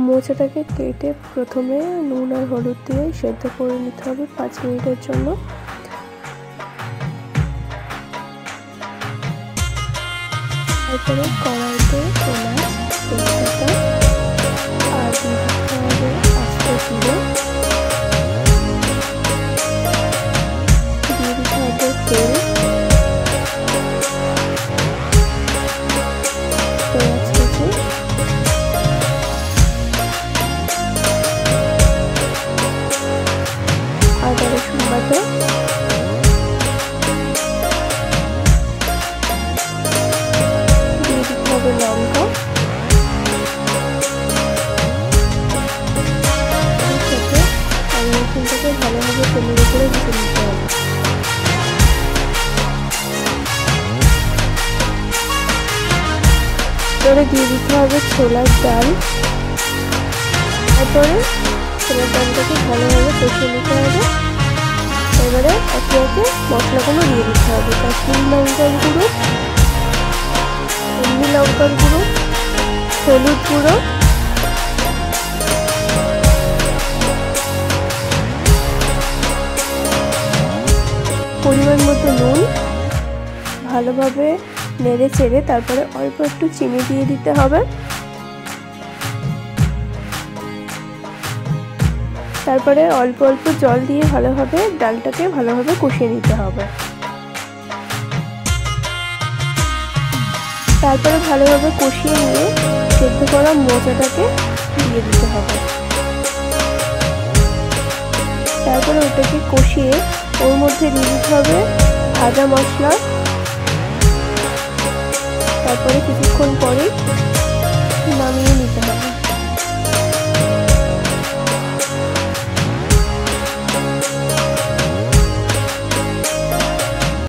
মোচাটাকে কেটে প্রথমে নুন আর হলুদ দিয়ে সেদ্ধ করে নিতে হবে 5 মিনিটের জন্য। তারপরে কড়াইতে পেঁয়াজ, তেজপাতা আর দিয়ে দিতে হবে আস্ত জিরে, দিয়ে দিতে হবে তেল, পেঁয়াজ কুচি, আদা রসুন বাটা, দিয়ে দিতে হবে লঙ্কা, সাথে আদা রসুনটাকে ভালোভাবে তেলের উপরে ভেজে নিতে হবে। এবারে দিয়ে দিতে হবে ছোলার ডাল, তারপরে ছোলার ডালটাকে ভালোভাবে কষিয়ে নিতে হবে। এবারে একে একে মশলাগুলো দিয়ে দিতে হবে। কাশ্মীরি লঙ্কার গুঁড়ো, এমনি লঙ্কার গুঁড়ো, হলুদ গুঁড়ো, পরিমাণ মতো নুন, ভালোভাবে নেড়ে চেড়ে তারপরে অল্প একটু চিনি দিয়ে দিতে হবে। তারপরে অল্প অল্প জল দিয়ে ভালোভাবে ডালটাকে ভালোভাবে কষিয়ে নিতে হবে। তারপরে ভালোভাবে কষিয়ে নিয়ে সেদ্ধ করা মোচাটাকে দিয়ে দিতে হবে। তারপরে ওটাকে কষিয়ে ওর মধ্যে দিয়ে দিতে হবে ভাজা মশলা। তারপরে কিছুক্ষণ পরে নামিয়ে নিতে হবে।